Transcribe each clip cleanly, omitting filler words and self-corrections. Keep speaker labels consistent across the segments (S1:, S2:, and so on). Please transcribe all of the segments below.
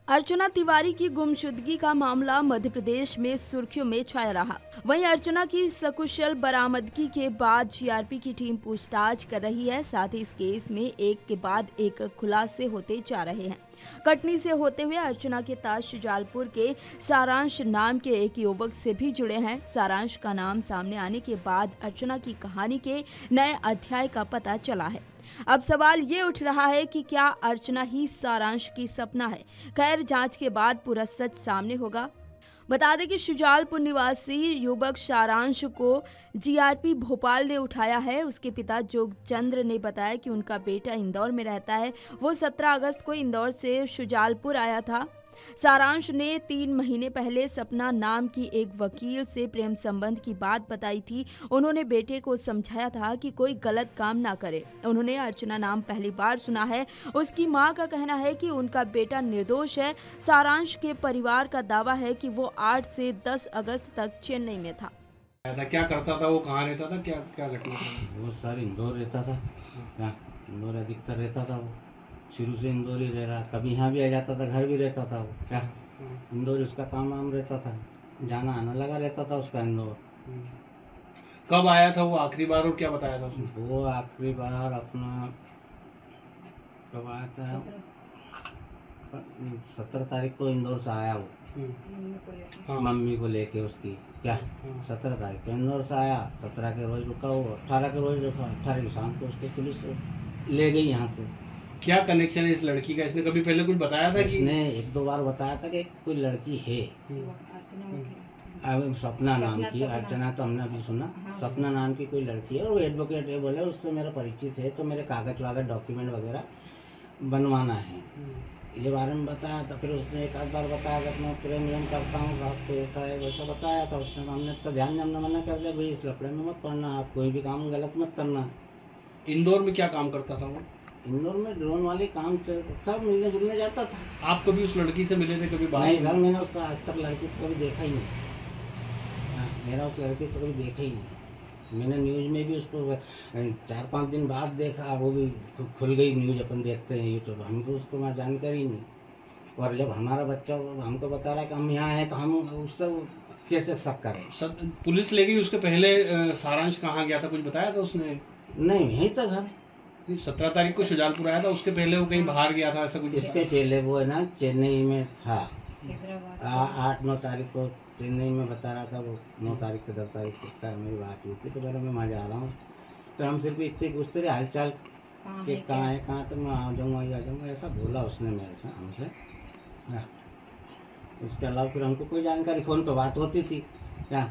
S1: अर्चना तिवारी की गुमशुदगी का मामला मध्य प्रदेश में सुर्खियों में छाया रहा। वहीं अर्चना की सकुशल बरामदगी के बाद जीआरपी की टीम पूछताछ कर रही है। साथ ही इस केस में एक के बाद एक खुलासे होते जा रहे हैं। कटनी से होते हुए अर्चना के ताज शुजालपुर के सारांश नाम के एक युवक से भी जुड़े हैं। सारांश का नाम सामने आने के बाद अर्चना की कहानी के नए अध्याय का पता चला है। अब सवाल ये उठ रहा है कि क्या अर्चना ही सारांश की सपना है। खैर, जांच के बाद पूरा सच सामने होगा। बता दें कि शुजालपुर निवासी युवक सारांश को जीआरपी भोपाल ने उठाया है। उसके पिता जोगचंद्र ने बताया कि उनका बेटा इंदौर में रहता है। वो 17 अगस्त को इंदौर से शुजालपुर आया था। सारांश ने 3 महीने पहले सपना नाम की एक वकील से प्रेम संबंध की बात बताई थी। उन्होंने बेटे को समझाया था कि कोई गलत काम ना करे। उन्होंने अर्चना नाम पहली बार सुना है। उसकी मां का कहना है कि उनका बेटा निर्दोष है। सारांश के परिवार का दावा है कि वो 8 से 10 अगस्त तक चेन्नई में था।
S2: क्या करता था वो, कहाँ रहता था, क्या क्या घटना था?
S3: वो सर इंदौर रहता था। इंदौर अधिकतर रहता था। वो शुरू से इंदौर ही रह रहा। कभी यहाँ भी आ जाता था, घर भी रहता था। वो क्या इंदौर उसका काम वाम रहता था, जाना आना लगा रहता था उसका इंदौर।
S2: कब आया था वो आखिरी बार और क्या बताया था उसने?
S3: वो आखिरी बार अपना कब आया था? 17 तारीख को इंदौर से आया वो।
S2: हाँ।
S3: मम्मी को लेके उसकी क्या 17 तारीख को इंदौर से आया। 17 के रोज रुका वो, 18 के रोज रुका। 18 की शाम को उसको पुलिस ले गई यहाँ से।
S2: क्या कनेक्शन है इस लड़की का? इसने कभी पहले कुछ बताया था?
S3: इसने 1-2 बार बताया था कि कोई लड़की है, अब सपना नाम की। अर्चना तो हमने अभी सुना। सपना नाम की कोई लड़की है और वो एडवोकेट है। बोले उससे मेरा परिचित है, तो मेरे कागज वागज डॉक्यूमेंट वगैरह बनवाना है, ये बारे में बताया था। फिर उसने एक आध बार बताया कि मैं प्रेम करता हूँ, साहब तो ऐसा है वैसा बताया था उसने। हमने तो ध्यान में हमने मना कर दिया, भाई इस लफड़े में मत पड़ना, आप कोई भी काम गलत मत करना।
S2: इंदौर में क्या काम करता था वो?
S3: इंदौर में ड्रोन वाले काम सब मिलने जुलने जाता था।
S2: आप कभी उस लड़की से मिले थे? कभी बात
S3: नहीं सर, मैंने उसका आज तक लड़की को कभी देखा ही नहीं। मेरा उस लड़के को कभी देखा ही नहीं। मैंने न्यूज़ में भी उसको 4-5 दिन बाद देखा, वो भी खुल गई न्यूज़, अपन देखते हैं यूट्यूब। हमको उसको मैं जानकारी नहीं। और जब हमारा बच्चा हमको बता रहा है कि हम यहाँ हैं, तो हम उससे कैसे शक करें?
S2: पुलिस ले गई। उसके पहले सारांश कहाँ गया था, कुछ बताया था उसने?
S3: नहीं, यहीं तक घर।
S2: 17 तारीख को शुजालपुर आया था, उसके पहले वो कहीं बाहर गया था ऐसा कुछ?
S3: इसके पहले वो है ना चेन्नई में था। 8-9 तारीख को चेन्नई में बता रहा था वो। 9 तारीख को 10 तारीख को मेरी बात हुई थी, तो बोला मैं वहाँ जा रहा हूँ। तो हम सिर्फ इतने पूछते रहे हालचाल कि कहाँ है कहाँ, तो मैं आ जाऊँगा ऐसा बोला उसने मेरे से हमसे। उसके अलावा फिर हमको कोई जानकारी, फ़ोन पे बात होती थी क्या,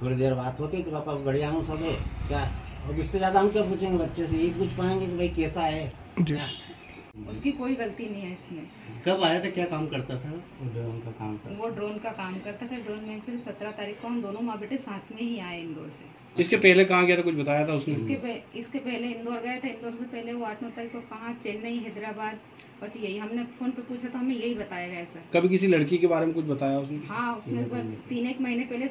S3: थोड़ी देर बात होती थी, पापा बढ़िया हूँ सब है क्या। और इससे ज़्यादा हम क्या पूछेंगे बच्चे से? यही पूछ पाएंगे कि भाई कैसा है क्या?
S4: उसकी कोई गलती नहीं है इसमें।
S3: कब आया था, क्या काम करता था? वो ड्रोन का काम
S4: करता था। ड्रोन में एक्चुअली 17 तारीख को हम दोनों माँ बेटे साथ में ही आए इंदौर से।
S2: इसके पहले कहाँ गया था, कुछ बताया था उसने?
S4: इसके पहले इंदौर गए थे। इंदौर से पहले वो 8-9 तारीख को कहाँ, चेन्नई, हैदराबाद, बस यही हमने फोन पे पूछा तो हमें यही बताया गया सर।
S2: कभी किसी लड़की के बारे में कुछ बताया उसने?
S4: हाँ, उसने 3-1 महीने पहले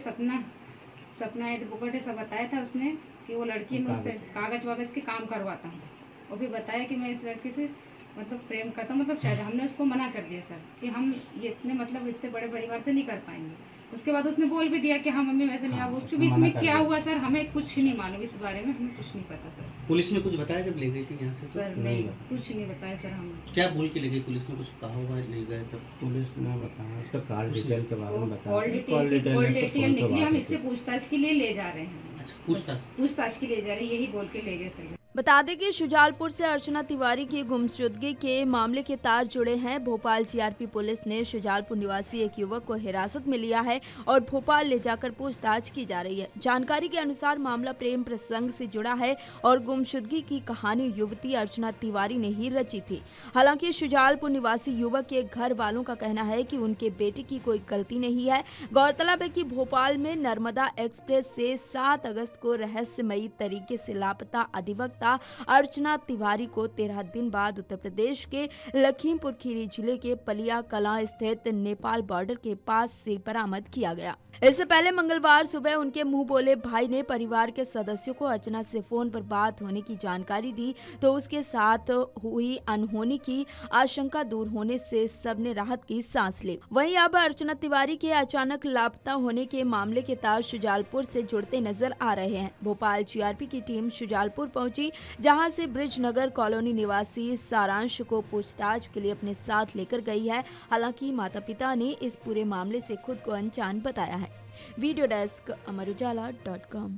S4: सपना एडवोकेट सब बताया था उसने कि वो लड़की में उससे कागज वागज के काम करवाता हूँ। वो भी बताया कि मैं इस लड़के से मतलब प्रेम करता हूँ, मतलब शायद। हमने उसको मना कर दिया सर कि हम ये इतने बड़े परिवार से नहीं कर पाएंगे। उसके बाद उसने बोल भी दिया कि हाँ मम्मी वैसे नहीं। अब उसके बीच में क्या हुआ सर, हमें कुछ नहीं मालूम इस बारे में, हमें कुछ नहीं पता सर।
S5: पुलिस ने कुछ बताया जब ले गई थी यहाँ से?
S4: सर नहीं, कुछ नहीं बताया सर हमें।
S5: क्या बोल के ले गई पुलिस ने? कुछ कहा होगा ले गए तब?
S3: पुलिस ने बताया उसका कॉल डिटेल के बारे में बताया।
S4: कॉल डिटेल निकली, हम इससे पूछताछ के लिए ले जा रहे हैं।
S5: अच्छा,
S4: पूछताछ के लिए जा रहे हैं, यही बोल के ले गए सर।
S1: बता दें कि शुजालपुर से अर्चना तिवारी की गुमशुदगी के मामले के तार जुड़े हैं। भोपाल जीआरपी पुलिस ने शुजालपुर निवासी एक युवक को हिरासत में लिया है और भोपाल ले जाकर पूछताछ की जा रही है। जानकारी के अनुसार मामला प्रेम प्रसंग से जुड़ा है और गुमशुदगी की कहानी युवती अर्चना तिवारी ने ही रची थी। हालांकि शुजालपुर निवासी युवक के घर वालों का कहना है कि उनके बेटे की कोई गलती नहीं है। गौरतलब है कि भोपाल में नर्मदा एक्सप्रेस से 7 अगस्त को रहस्यमयी तरीके से लापता अधिवक्ता लापता अर्चना तिवारी को 13 दिन बाद उत्तर प्रदेश के लखीमपुर खीरी जिले के पलिया कलां स्थित नेपाल बॉर्डर के पास से बरामद किया गया। इससे पहले मंगलवार सुबह उनके मुंह बोले भाई ने परिवार के सदस्यों को अर्चना से फोन पर बात होने की जानकारी दी, तो उसके साथ हुई अनहोनी की आशंका दूर होने से सबने राहत की सांस ली। वहीं अब अर्चना तिवारी के अचानक लापता होने के मामले के तार शुजालपुर से जुड़ते नजर आ रहे हैं। भोपाल जीआरपी की टीम शुजालपुर पहुंची, जहां से ब्रिजनगर कॉलोनी निवासी सारांश को पूछताछ के लिए अपने साथ लेकर गई है। हालांकि माता पिता ने इस पूरे मामले से खुद को अनजान बताया है। Video desk amarujala.com।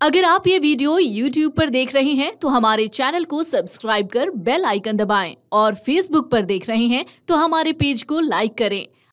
S6: अगर आप ये वीडियो YouTube पर देख रहे हैं तो हमारे चैनल को सब्सक्राइब कर बेल आइकन दबाएं और Facebook पर देख रहे हैं तो हमारे पेज को लाइक करें।